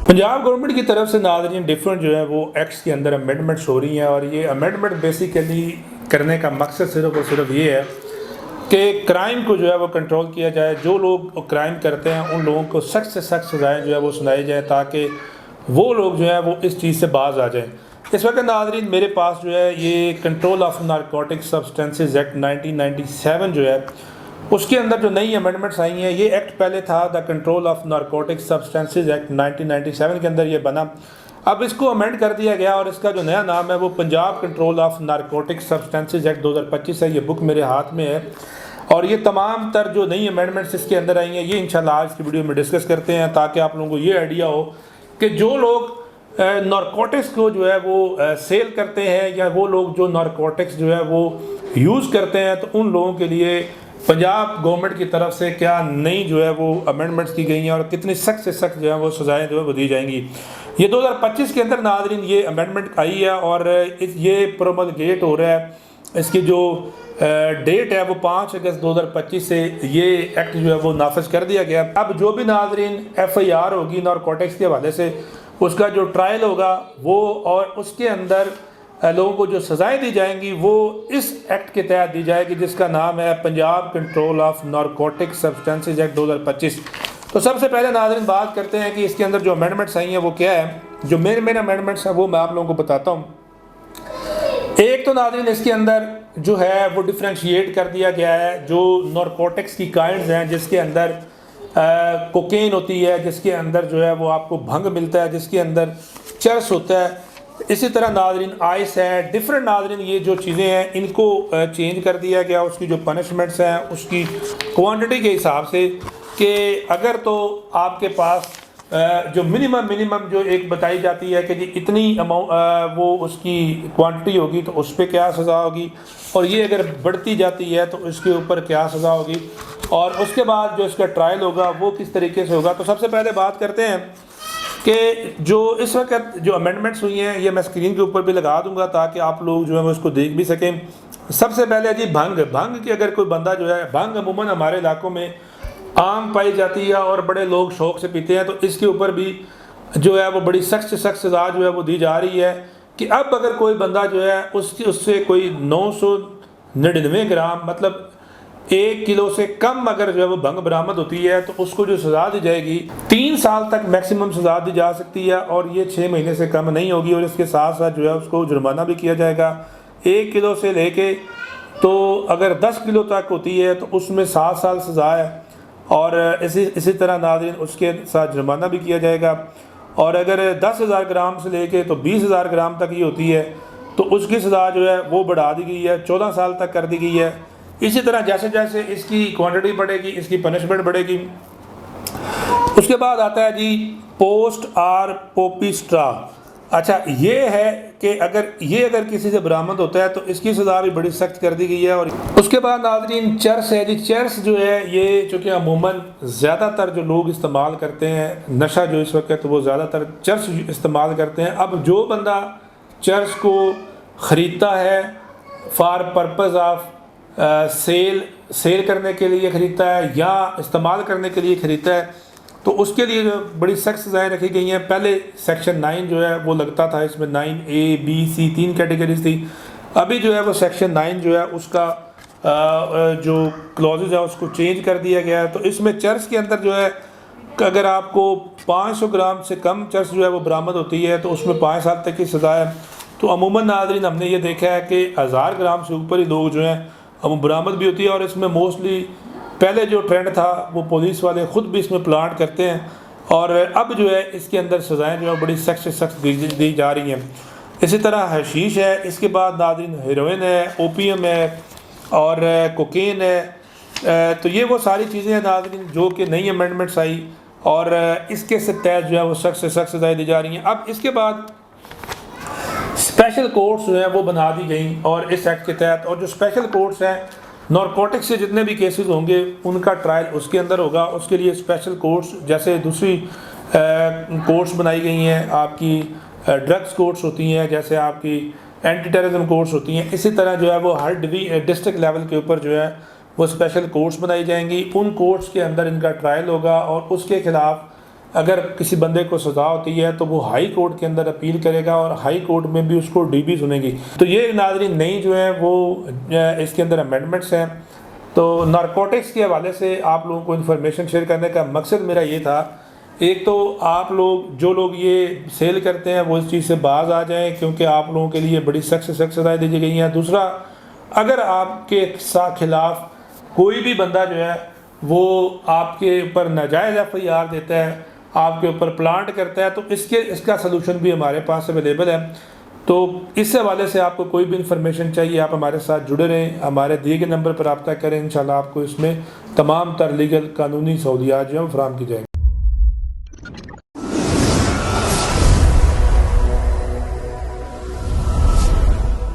Punjab government की तरफ से नाज़रीन डिफरेंट जो है वो एक्ट्स के अंदर अमेंडमेंट्स हो रही हैं और ये अमेंडमेंट बेसिकली करने का मकसद सिर्फ और सिर्फ ये है कि क्राइम को जो है वो कंट्रोल किया जाए। जो लोग क्राइम करते हैं उन लोगों को सख्त से सख्त सज़ाएँ जो है वो सुनाई जाए ताकि वो लोग जो है वो इस चीज़ से बाज आ जाएँ। इस वक्त नाज़रीन मेरे पास जो है ये control of narcotic substances act 1997 जो है उसके अंदर जो नई अमेंडमेंट्स आई हैं। ये एक्ट पहले था the control of narcotic substances act 1997 के अंदर ये बना। अब इसको अमेंड कर दिया गया और इसका जो नया नाम है वो Punjab control of narcotic substances act 2025 है। ये बुक मेरे हाथ में है और ये तमाम तर जो नई अमेंडमेंट्स इसके अंदर आई हैं ये इंशाल्लाह आज की वीडियो में डिस्कस करते हैं ताकि आप लोगों को ये आइडिया हो कि जो लोग नारकोटिक्स को जो है वो सेल करते हैं या वो लोग जो नारकोटिक्स जो है वो यूज़ करते हैं तो उन लोगों के लिए पंजाब गवर्नमेंट की तरफ से क्या नई जो है वो अमेंडमेंट्स की गई हैं और कितनी सख्त से सख्त जो है वो सज़ाएँ जो है वो दी जाएंगी। ये 2025 के अंदर नाज़रीन ये अमेंडमेंट आई है और ये प्रोमलगेट हो रहा है। इसकी जो डेट है वो 5 अगस्त 2025 से ये एक्ट जो है वो नाफिज कर दिया गया। अब जो भी नाज़रीन FIR होगी नारकोटिक्स के हवाले से उसका जो ट्रायल होगा वो और उसके अंदर लोगों को जो सज़ाएँ दी जाएंगी वो इस एक्ट के तहत दी जाएगी जिसका नाम है Punjab control of narcotic substances act 2025। तो सबसे पहले नाज़रीन बात करते हैं कि इसके अंदर जो अमेंडमेंट्स आई हैं वो क्या है। जो मेन अमेंडमेंट्स हैं वो मैं आप लोगों को बताता हूँ। एक तो नाज़रीन इसके अंदर जो है वो डिफ्रेंशिएट कर दिया गया है जो नारकोटिक्स की काइंड्स हैं जिसके अंदर कोकेन होती है, जिसके अंदर जो है वो आपको भंग मिलता है, जिसके अंदर चरस होता है। इसी तरह नाज़रीन आइस है, डिफरेंट नाज़रीन ये जो चीज़ें हैं इनको चेंज कर दिया गया उसकी जो पनिशमेंट्स हैं उसकी क्वांटिटी के हिसाब से कि अगर तो आपके पास जो मिनिमम जो एक बताई जाती है कि जी इतनी अमाउंट वो उसकी क्वांटिटी होगी तो उस पर क्या सज़ा होगी और ये अगर बढ़ती जाती है तो इसके ऊपर क्या सज़ा होगी और उसके बाद जो इसका ट्रायल होगा वो किस तरीके से होगा। तो सबसे पहले बात करते हैं कि जो इस वक्त जो अमेंडमेंट्स हुई हैं ये मैं स्क्रीन के ऊपर भी लगा दूंगा ताकि आप लोग जो है वो इसको देख भी सकें। सबसे पहले जी भंग की अगर कोई बंदा जो है भंग अमूमन हमारे इलाकों में आम पाई जाती है और बड़े लोग शौक़ से पीते हैं तो इसके ऊपर भी जो है वो बड़ी सख्त से सख्त सज़ा जो है वो दी जा रही है कि अब अगर कोई बंदा जो है उससे कोई 999 ग्राम मतलब 1 किलो से कम अगर जो है वो भंग बरामद होती है तो उसको जो सज़ा दी जाएगी 3 साल तक मैक्सिमम सज़ा दी जा सकती है और ये 6 महीने से कम नहीं होगी और इसके साथ साथ जो है उसको जुर्माना भी किया जाएगा। 1 किलो से लेके तो अगर 10 किलो तक होती है तो उसमें 7 साल सज़ा है और इसी तरह नाज़रीन उसके साथ जुर्माना भी किया जाएगा। और अगर 10,000 ग्राम से लेके तो 20,000 ग्राम तक ये होती है तो उसकी सज़ा जो है वो बढ़ा दी गई है, 14 साल तक कर दी गई है। इसी तरह जैसे जैसे इसकी क्वांटिटी बढ़ेगी इसकी पनिशमेंट बढ़ेगी। उसके बाद आता है जी पोस्ट आर पोपी स्ट्रा। अच्छा ये है कि अगर किसी से बरामद होता है तो इसकी सज़ा भी बड़ी सख्त कर दी गई है। और उसके बाद नाज़रीन चरस है जी। चरस जो है ये चूँकि अमूमन ज़्यादातर जो लोग इस्तेमाल करते हैं नशा जो इस वक्त तो वो ज़्यादातर चरस इस्तेमाल करते हैं। अब जो बंदा चरस को ख़रीदता है फॉर पर्पज़ ऑफ सेल करने के लिए ख़रीदता है या इस्तेमाल करने के लिए ख़रीदता है तो उसके लिए जो बड़ी सख्त सज़ाएँ रखी गई हैं। पहले सेक्शन 9 जो है वो लगता था, इसमें 9A B C 3 कैटेगरीज थी। अभी जो है वो सेक्शन 9 जो है उसका जो क्लॉजेज है उसको चेंज कर दिया गया है। तो इसमें चर्च के अंदर जो है अगर आपको 500 ग्राम से कम चर्च जो है वो बरामद होती है तो उसमें 5 साल तक की सज़ा है। तो अमूमन नाज़रीन हमने ये देखा है कि 1000 ग्राम से ऊपर ही लोग जो हैं हम बरामद भी होती है और इसमें मोस्टली पहले जो ट्रेंड था वो पुलिस वाले ख़ुद भी इसमें प्लांट करते हैं और अब जो है इसके अंदर सज़ाएँ जो है बड़ी सख्त से सख्त दी जा रही हैं। इसी तरह हशीश है, इसके बाद नाज़रीन हेरोइन है, ओपीएम है और कोकेन है। तो ये वो सारी चीज़ें हैं नाज़रीन जो कि नई अमेंडमेंट्स आई और इसके तहत जो है वो सख्त से सख्त सज़ाएँ दी जा रही हैं। अब इसके बाद स्पेशल कोर्ट्स जो हैं वो बना दी गई और इस एक्ट के तहत और जो स्पेशल कोर्ट्स हैं नारकोटिक्स से जितने भी केसेस होंगे उनका ट्रायल उसके अंदर होगा। उसके लिए स्पेशल कोर्ट्स जैसे दूसरी कोर्ट्स बनाई गई हैं, आपकी ड्रग्स कोर्ट्स होती हैं, जैसे आपकी एंटी टेररिज्म कोर्ट्स होती हैं। इसी तरह जो है वो हर डिस्ट्रिक्ट लेवल के ऊपर जो है वो स्पेशल कोर्ट्स बनाई जाएंगी। उन कोर्ट्स के अंदर इनका ट्रायल होगा और उसके ख़िलाफ़ अगर किसी बंदे को सज़ा होती है तो वो हाई कोर्ट के अंदर अपील करेगा और हाई कोर्ट में भी उसको डीबी सुनेगी। तो ये नाज़रीन नई जो है वो इसके अंदर अमेंडमेंट्स हैं। तो नारकोटिक्स के हवाले से आप लोगों को इन्फॉर्मेशन शेयर करने का मकसद मेरा ये था, एक तो आप लोग जो लोग ये सेल करते हैं वो इस चीज़ से बाज आ जाएं, क्योंकि आप लोगों के लिए बड़ी सख्त सज़ाएं दी गई हैं। दूसरा, अगर आपके खिलाफ कोई भी बंदा जो है वो आपके ऊपर नाजायज़ FIR देता है, आपके ऊपर प्लांट करता है, तो इसका सलूशन भी हमारे पास अवेलेबल है। तो इस हवाले से आपको कोई भी इंफॉर्मेशन चाहिए, आप हमारे साथ जुड़े रहें, हमारे दिए गए नंबर पर रब्ता करें। इंशाल्लाह आपको इसमें तमाम तर लीगल कानूनी सहूलियात जो है फराहम की जाएंगी।